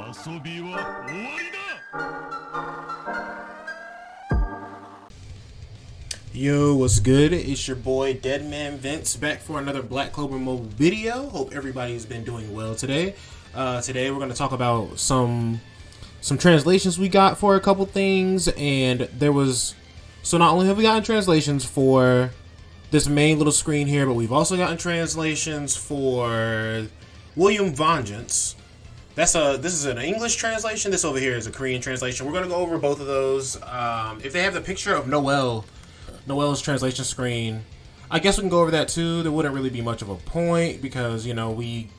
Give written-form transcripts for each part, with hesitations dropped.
遊びは終わりだ。 Yo, what's good? It's your boy DEADMANVINCE back for another Black Clover Mobile video. Hope everybody's been doing well today. Today we're going to talk about some translations we got for a couple things, and so not only have we gotten translations for this main little screen here, but we've also gotten translations for William Vengeance. This is an English translation. This over here is a Korean translation. We're gonna go over both of those. If they have the picture of Noel's translation screen, I guess we can go over that too. There wouldn't really be much of a point because, you know, we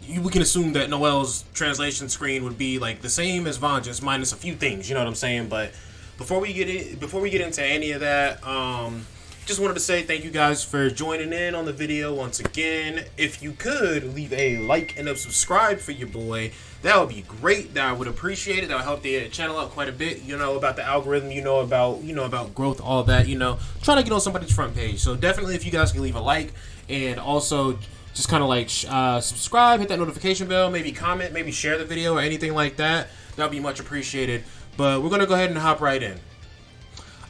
can assume that Noel's translation screen would be like the same as Vengeance minus a few things. You know what I'm saying? But before we get into any of that, just wanted to say thank you guys for joining in on the video once again. If you could leave a like and a subscribe for your boy, that would be great. That I would appreciate it. That would help the channel out quite a bit. You know about the algorithm. You know about growth. All that. You know, trying to get on somebody's front page. So definitely, if you guys can leave a like and also just kind of like subscribe, hit that notification bell, maybe comment, maybe share the video or anything like that. That would be much appreciated. But we're gonna go ahead and hop right in.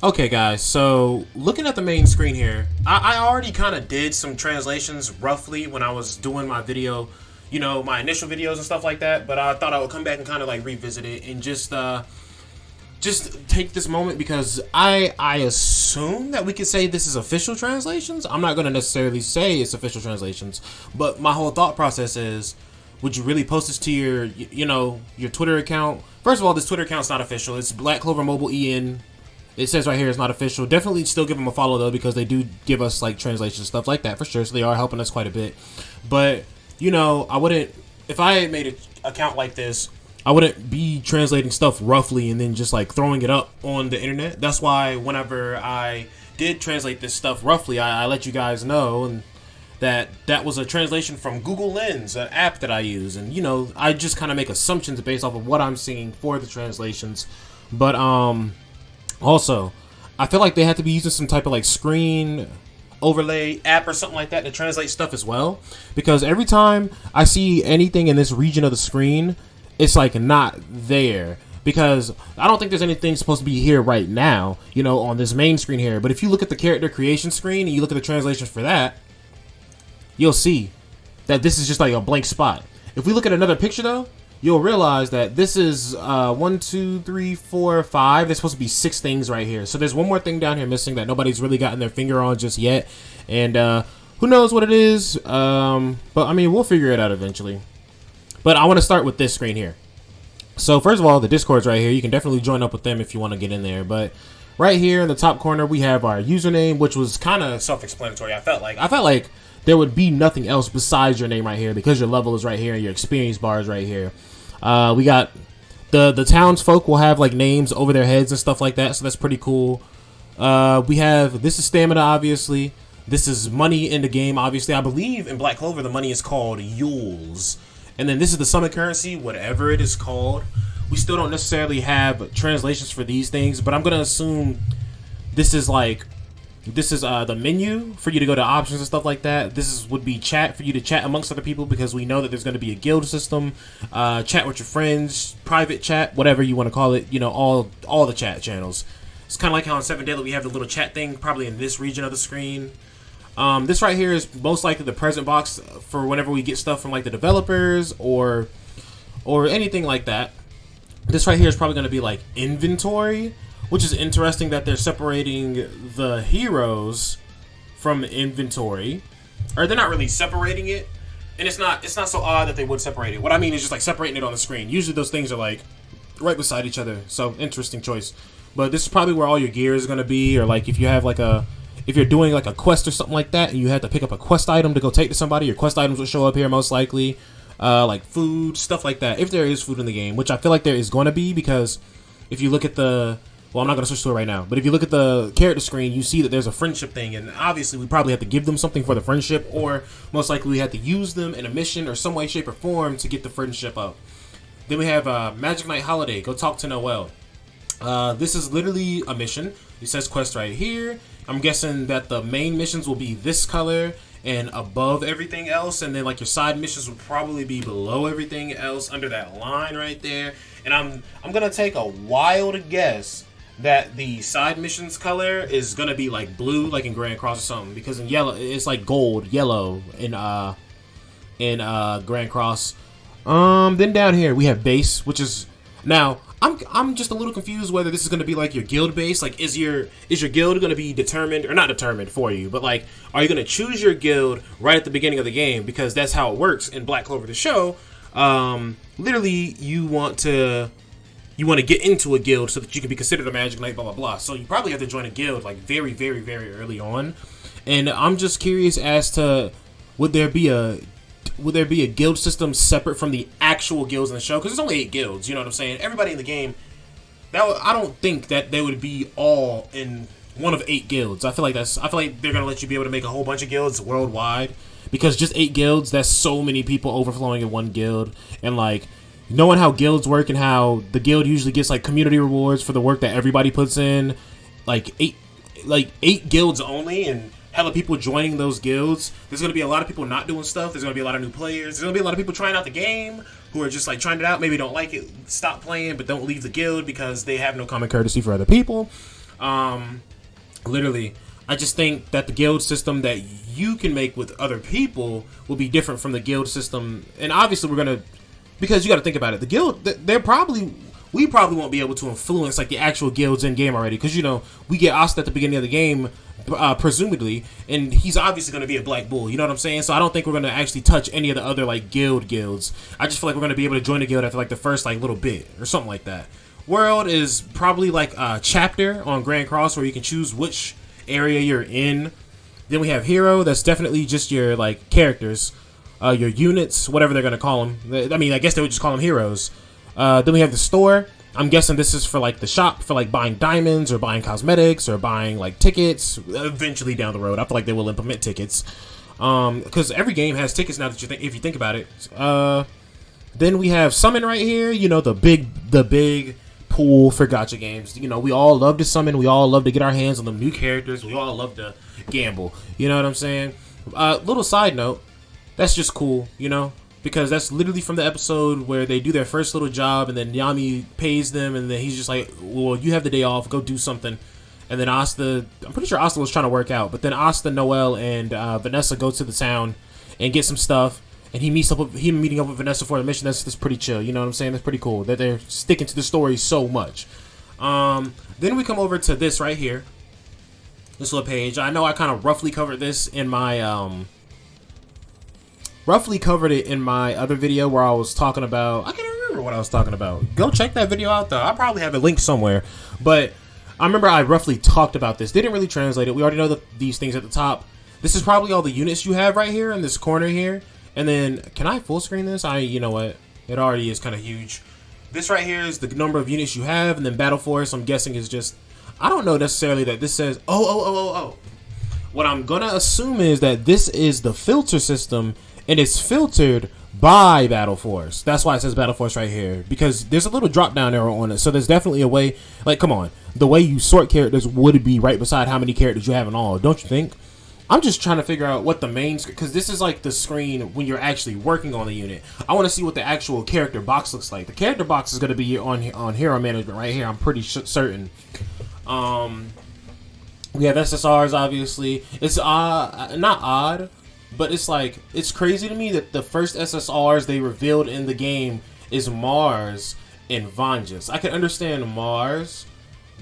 Okay guys, so looking at the main screen here, I already kind of did some translations roughly when I was doing my video, you know, my initial videos and stuff like that, but I thought I would come back and kind of like revisit it and just take this moment because I assume that we could say this is official translations. I'm not going to necessarily say it's official translations, but my whole thought process is, would you really post this to your Twitter account? First of all, this Twitter account's not official. It's Black Clover Mobile EN. It says right here it's not official. Definitely still give them a follow though, because they do give us like translation stuff like that for sure. So they are helping us quite a bit. But you know, I wouldn't, if I had made an account like this, I wouldn't be translating stuff roughly and then just like throwing it up on the internet. That's why whenever I did translate this stuff roughly, I let you guys know, and that was a translation from Google Lens, an app that I use, and you know, I just kind of make assumptions based off of what I'm seeing for the translations. But also, I feel like they have to be using some type of like screen overlay app or something like that to translate stuff as well, because every time I see anything in this region of the screen, it's like not there, because I don't think there's anything supposed to be here right now, you know, on this main screen here. But if you look at the character creation screen and you look at the translations for that, you'll see that this is just like a blank spot. If we look at another picture though, you'll realize that this is 1, 2, 3, 4, 5. There's supposed to be 6 things right here. So there's one more thing down here missing that nobody's really gotten their finger on just yet. And who knows what it is. But I mean, we'll figure it out eventually. But I want to start with this screen here. So first of all, the Discord's right here. You can definitely join up with them if you want to get in there. But right here in the top corner, we have our username, which was kind of self-explanatory. I felt like there would be nothing else besides your name right here, because your level is right here and your experience bar is right here. We got the townsfolk will have like names over their heads and stuff like that, so that's pretty cool. We have, this is stamina, obviously. This is money in the game, obviously. I believe in Black Clover the money is called Yules. And then this is the summon currency, whatever it is called. We still don't necessarily have translations for these things, but I'm gonna assume this is the menu for you to go to options and stuff like that. Would be chat for you to chat amongst other people, because we know that there's going to be a guild system, chat with your friends, private chat, whatever you want to call it, you know, all the chat channels. It's kind of like how in 7 Daily we have the little chat thing probably in this region of the screen. This right here is most likely the present box for whenever we get stuff from like the developers or anything like that. This right here is probably going to be like inventory, which is interesting that they're separating the heroes from inventory. Or they're not really separating it. And it's not so odd that they would separate it. What I mean is just like separating it on the screen. Usually those things are like right beside each other. So interesting choice. But this is probably where all your gear is going to be. Or like if you have like if you're doing like a quest or something like that and you have to pick up a quest item to go take to somebody, your quest items will show up here most likely. Like food, stuff like that. If there is food in the game, which I feel like there is going to be, because if you look at well, I'm not going to switch to it right now, but if you look at the character screen, you see that there's a friendship thing, and obviously we probably have to give them something for the friendship, or most likely we have to use them in a mission or some way, shape, or form to get the friendship up. Then we have Magic Night Holiday, go talk to Noel. This is literally a mission. It says quest right here. I'm guessing that the main missions will be this color, and above everything else, and then like your side missions would probably be below everything else under that line right there. And I'm gonna take a wild guess that the side missions color is gonna be like blue, like in Grand Cross or something, because in yellow it's like gold, yellow in Grand Cross. Then down here we have base, which is now I'm just a little confused whether this is going to be like your guild base. Like, is your guild going to be determined, or not determined for you, but like, are you going to choose your guild right at the beginning of the game? Because that's how it works in Black Clover the show. Literally, you want to get into a guild so that you can be considered a Magic Knight, blah blah blah. So you probably have to join a guild like very, very, very early on. And I'm just curious as to would there be a guild system separate from the actual guilds in the show? Because there's only 8 guilds, you know what I'm saying? Everybody in the game, I don't think that they would be all in one of 8 guilds. I feel like they're gonna let you be able to make a whole bunch of guilds worldwide, because just 8 guilds, that's so many people overflowing in one guild. And like, knowing how guilds work and how the guild usually gets like community rewards for the work that everybody puts in, like 8 guilds only, and hella people joining those guilds. There's going to be a lot of people not doing stuff. There's going to be a lot of new players. There's going to be a lot of people trying out the game who are just like trying it out, maybe don't like it, stop playing, but don't leave the guild because they have no common courtesy for other people. Literally, I just think that the guild system that you can make with other people will be different from the guild system. And obviously because you got to think about it, the guild, we probably won't be able to influence like the actual guilds in game already, because you know we get Asta at the beginning of the game, presumably, and he's obviously going to be a Black Bull, you know what I'm saying? So I don't think we're going to actually touch any of the other like guilds. I just feel like we're going to be able to join a guild after like the first like little bit or something like that. World is probably like a chapter on Grand Cross where you can choose which area you're in. Then we have hero. That's definitely just your like characters, your units, whatever they're going to call them. I mean, I guess they would just call them heroes. Then we have the store. I'm guessing this is for like the shop, for like buying diamonds or buying cosmetics or buying like tickets. Eventually down the road, I feel like they will implement tickets, because every game has tickets now that if you think about it. Then we have summon right here. You know, the big pool for gacha games. You know, we all love to summon. We all love to get our hands on the new characters. We all love to gamble. You know what I'm saying? Little side note, that's just cool. You know, because that's literally from the episode where they do their first little job, and then Yami pays them, and then he's just like, well, you have the day off, go do something. And then Asta, I'm pretty sure Asta was trying to work out, but then Asta, Noelle, and Vanessa go to the town and get some stuff, and meeting up with Vanessa for the mission. That's pretty chill, you know what I'm saying? That's pretty cool that they're sticking to the story so much. Then we come over to this right here, this little page. I know I kind of roughly covered this in my other video where I was talking about, I can't remember what I was talking about. Go check that video out though. I'll probably have it linked somewhere. But I remember I roughly talked about this. They didn't really translate it. We already know these things at the top. This is probably all the units you have right here in this corner here. And then, can I full screen this? You know what? It already is kind of huge. This right here is the number of units you have, and then Battle Force, I'm guessing, is just, I don't know necessarily that this says, What I'm gonna assume is that this is the filter system, and it's filtered by Battle Force. That's why it says Battle Force right here, because there's a little drop down arrow on it. So there's definitely a way, like, come on, the way you sort characters would be right beside how many characters you have in all, don't you think? I'm just trying to figure out what the main, because this is like the screen when you're actually working on the unit. I want to see what the actual character box looks like. The character box is going to be on hero management right here. I'm pretty certain. We have SSRs, obviously. It's not odd, but it's like, it's crazy to me that the first SSRs they revealed in the game is Mars and Vanjas. I can understand Mars,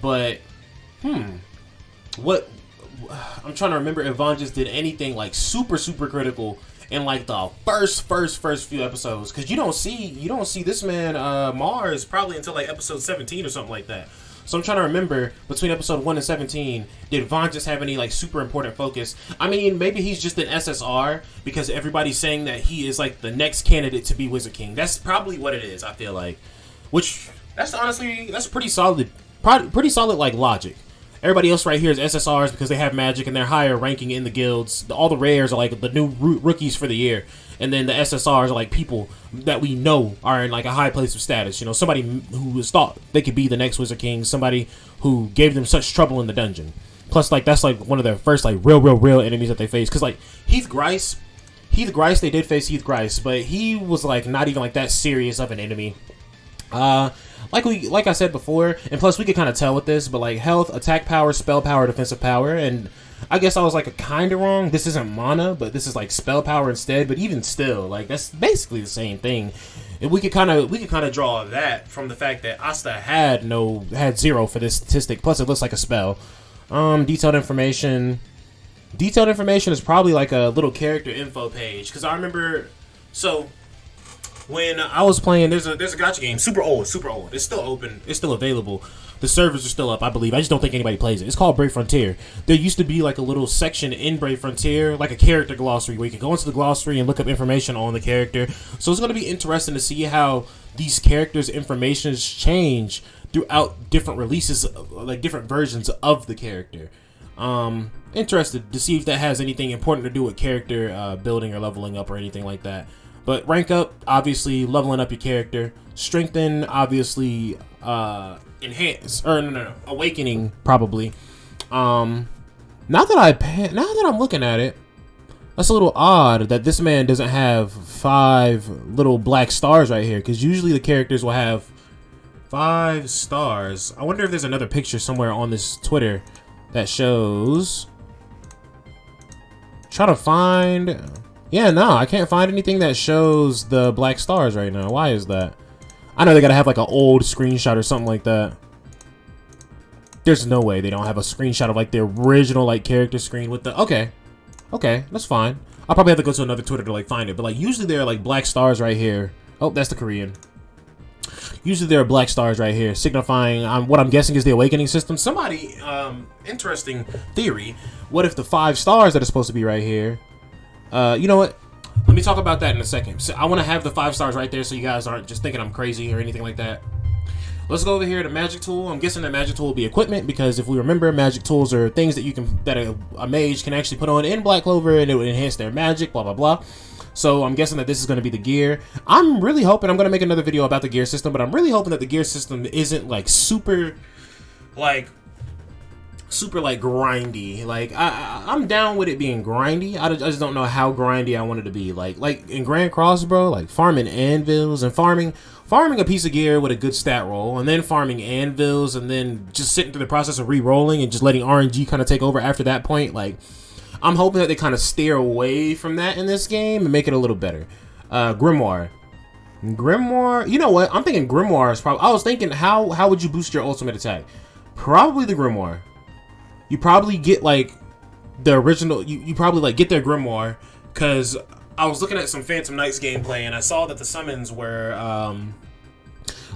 but what? I'm trying to remember if Vanjas did anything like super critical in like the first few episodes, because you don't see this man Mars probably until like episode 17 or something like that. So I'm trying to remember between episode 1 and 17, did Vanjas have any like super important focus? I mean, maybe he's just an SSR because everybody's saying that he is like the next candidate to be Wizard King. That's probably what it is, I feel like. Which, that's pretty solid like logic. Everybody else right here is SSRs because they have magic and they're higher ranking in the guilds. All the rares are like the new rookies for the year. And then the SSRs are like people that we know are in like a high place of status. You know, somebody who was thought they could be the next Wizard King. Somebody who gave them such trouble in the dungeon. Plus, like, that's like one of their first like real enemies that they face. Cause like Heath Grice, they did face Heath Grice, but he was like not even like that serious of an enemy. Like I said before, and plus we could kind of tell with this, but like health, attack power, spell power, defensive power, and I guess I was like kind of wrong. This isn't mana, but this is like spell power instead. But even still, like that's basically the same thing. And we could kind of draw that from the fact that Asta had 0 for this statistic. Plus, it looks like a spell. Detailed information. Detailed information is probably like a little character info page, because I remember when I was playing, there's a gacha game, super old. It's still open. It's still available. The servers are still up, I believe. I just don't think anybody plays it. It's called Brave Frontier. There used to be like a little section in Brave Frontier, like a character glossary, where you can go into the glossary and look up information on the character. So it's going to be interesting to see how these characters' informations change throughout different releases, like different versions of the character. Interested to see if that has anything important to do with character building or leveling up or anything like that. But rank up, obviously, leveling up your character. Strengthen, obviously, enhance, or no, awakening, probably. Now that I'm looking at it, that's a little odd that this man doesn't have 5 little black stars right here, because usually the characters will have 5 stars. I wonder if there's another picture somewhere on this Twitter that shows. Try to find. Yeah, no, I can't find anything that shows the black stars right now. Why is that? I know they gotta have like an old screenshot or something like that. There's no way they don't have a screenshot of like the original like character screen with the. Okay, that's fine. I'll probably have to go to another Twitter to like find it. But like usually there are like black stars right here. Oh, that's the Korean. Usually there are black stars right here, signifying what I'm guessing is the awakening system. Somebody, interesting theory. What if the 5 stars that are supposed to be right here? You know what? Let me talk about that in a second. So I want to have the 5 stars right there so you guys aren't just thinking I'm crazy or anything like that. Let's go over here to magic tool. I'm guessing that magic tool will be equipment, because if we remember, magic tools are things that a mage can actually put on in Black Clover, and it would enhance their magic, blah blah blah. So I'm guessing that this is going to be the gear. I'm really hoping, I'm going to make another video about the gear system, but I'm really hoping that the gear system isn't like super grindy. Like I'm down with it being grindy. I just don't know how grindy I want it to be. Like in Grand Cross, bro, like farming anvils and farming a piece of gear with a good stat roll, and then farming anvils, and then just sitting through the process of re-rolling and just letting RNG kind of take over after that point. Like I'm hoping that they kind of steer away from that in this game and make it a little better. Grimoire, you know what? I'm thinking Grimoire is probably. I was thinking how would you boost your ultimate attack? Probably the Grimoire. You probably get like the original. You probably like get their Grimoire, because I was looking at some Phantom Knights gameplay and I saw that the summons were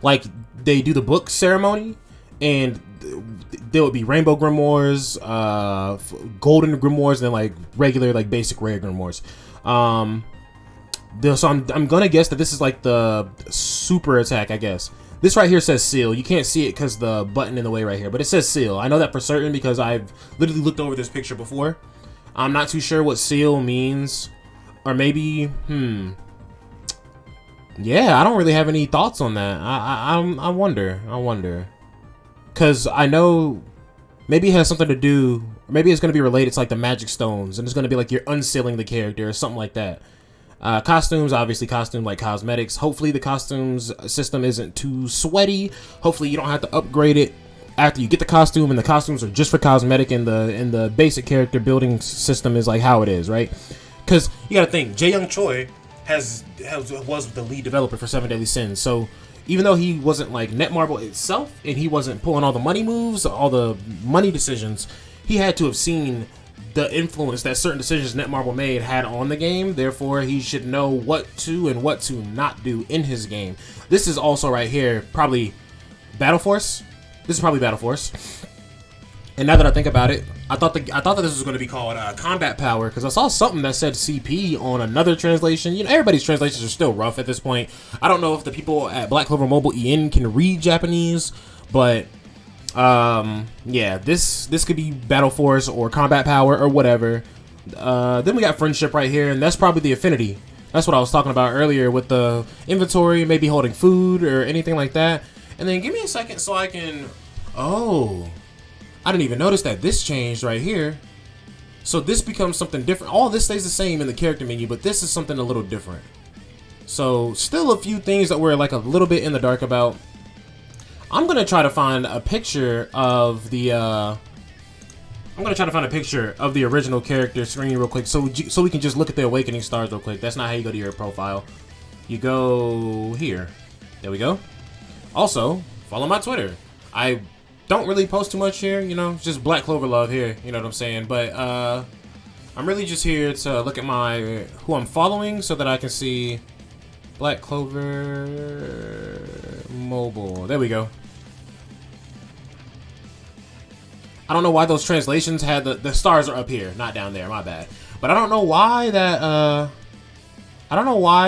like they do the book ceremony, and there would be rainbow grimoires, golden grimoires, and then like regular like basic rare grimoires. So I'm gonna guess that this is like the super attack, I guess. This right here says seal. You can't see it because the button in the way right here, but it says seal. I know that for certain because I've literally looked over this picture before. I'm not too sure what seal means, or maybe yeah, I don't really have any thoughts on that. I wonder, because I know maybe it has something to do, maybe it's going to be related to like the magic stones, and it's going to be like you're unsealing the character or something like that. Costumes, obviously costume like cosmetics. Hopefully the costumes system isn't too sweaty. Hopefully you don't have to upgrade it after you get the costume, and the costumes are just for cosmetic, and the basic character building system is like how it is, right? Because you gotta think, Jae Young Choi was the lead developer for 7 Deadly Sins, so even though he wasn't like Netmarble itself, and he wasn't pulling all the money moves, all the money decisions, he had to have seen the influence that certain decisions Netmarble made had on the game. Therefore, he should know what to and what to not do in his game. This is also right here probably Battle Force. This is probably Battle Force. And now that I think about it, I thought that this was going to be called Combat Power, because I saw something that said CP on another translation. You know, everybody's translations are still rough at this point. I don't know if the people at Black Clover Mobile EN can read Japanese, but yeah, this could be Battle Force or Combat Power or whatever. Then we got Friendship right here, and that's probably the affinity. That's what I was talking about earlier with the inventory, maybe holding food or anything like that. And then give me a second so I can. Oh, I didn't even notice that this changed right here. So this becomes something different. All this stays the same in the character menu, but this is something a little different. So still a few things that we're like a little bit in the dark about. I'm gonna try to find a picture of the original character screen real quick, so we can just look at the awakening stars real quick. That's not how you go to your profile. You go here. There we go. Also, follow my Twitter. I don't really post too much here, you know, just Black Clover love here, you know what I'm saying? But I'm really just here to look at who I'm following so that I can see Black Clover Mobile. There we go. I don't know why those translations had the stars are up here, not down there. My bad. But I don't know why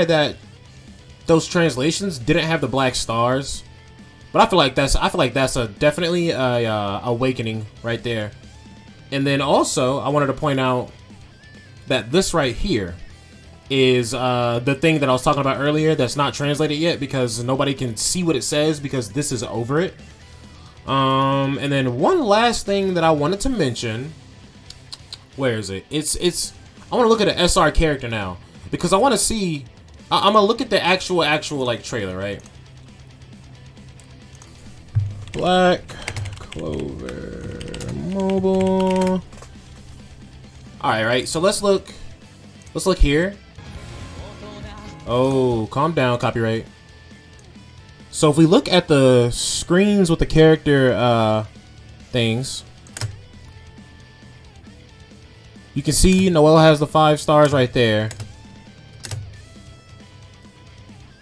that those translations didn't have the black stars. But I feel like that's definitely a awakening right there. And then also I wanted to point out that this right here is the thing that I was talking about earlier that's not translated yet because nobody can see what it says because this is over it. And then one last thing that I wanted to mention. Where is it? I want to look at an SR character now because I want to see. I'm gonna look at the actual like trailer, right? Black Clover Mobile. All right. So let's look here. Oh, calm down, copyright. So if we look at the screens with the character things, you can see Noelle has the 5 stars right there.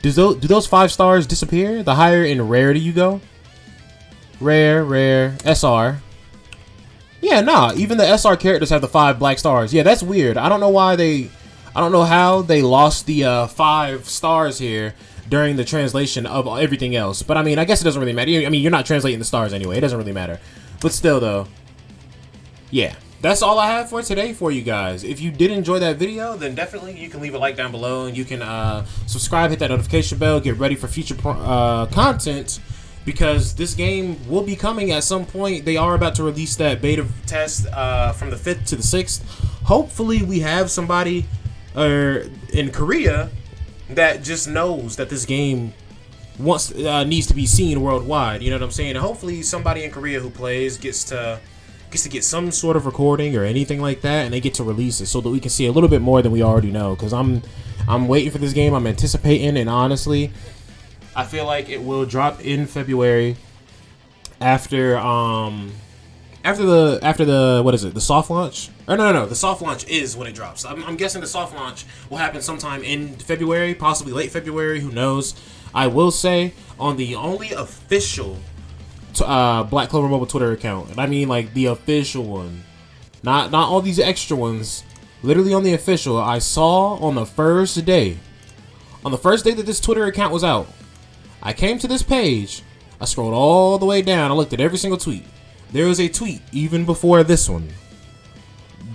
Do those 5 stars disappear the higher in rarity you go? Rare, SR. Yeah, nah. Even the SR characters have the 5 black stars. Yeah, that's weird. I don't know how they lost the 5 stars here during the translation of everything else. But I mean, I guess it doesn't really matter. I mean, you're not translating the stars anyway. It doesn't really matter. But still, though, yeah. That's all I have for today for you guys. If you did enjoy that video, then definitely you can leave a like down below, and you can subscribe, hit that notification bell, get ready for future content, because this game will be coming at some point. They are about to release that beta test from the 5th to the 6th. Hopefully we have somebody in Korea that just knows that this game needs to be seen worldwide. You know what I'm saying? And hopefully somebody in Korea who plays gets to get some sort of recording or anything like that, and they get to release it so that we can see a little bit more than we already know. Because I'm waiting for this game. I'm anticipating, and honestly, I feel like it will drop in February after the what is it, the soft launch? Or no, the soft launch is when it drops. I'm guessing the soft launch will happen sometime in February, possibly late February, who knows. I will say, on the only official Black Clover Mobile Twitter account, and I mean like the official one, not all these extra ones, literally on the official, I saw on the first day that this Twitter account was out, I came to this page, I scrolled all the way down, I looked at every single tweet. There was a tweet even before this one.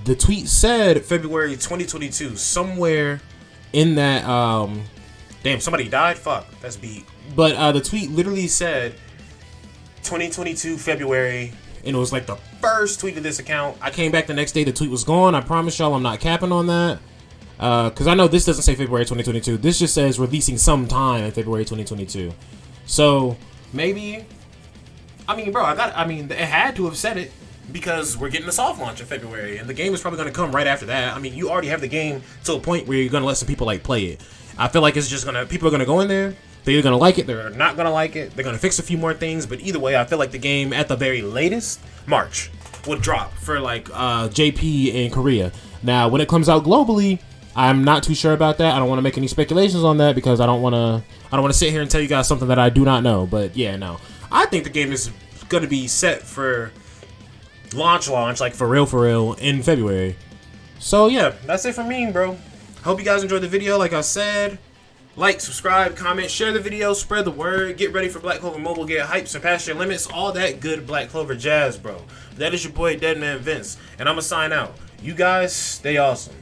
The tweet said February 2022, somewhere in that, damn, somebody died? Fuck, that's beat. But the tweet literally said 2022 February, and it was like the first tweet of this account. I came back the next day, the tweet was gone. I promise y'all I'm not capping on that. Because I know this doesn't say February 2022. This just says releasing sometime in February 2022. So, maybe, I mean, bro, it had to have said it, because we're getting the soft launch in February, and the game is probably going to come right after that. I mean, you already have the game to a point where you're going to let some people, like, play it. I feel like it's just going to, people are going to go in there, they're either going to like it, they're not going to like it, they're going to fix a few more things, but either way, I feel like the game, at the very latest, March, would drop for, like, JP in Korea. Now, when it comes out globally, I'm not too sure about that. I don't want to make any speculations on that, because I don't want to sit here and tell you guys something that I do not know, but yeah, no. I think the game is going to be set for launch, like for real, in February. So yeah, that's it for me, bro. Hope you guys enjoyed the video. Like I said, like, subscribe, comment, share the video, spread the word, get ready for Black Clover Mobile, get hyped, surpass your limits, all that good Black Clover jazz, bro. That is your boy, DEADMANVINCE, and I'm gonna sign out. You guys stay awesome.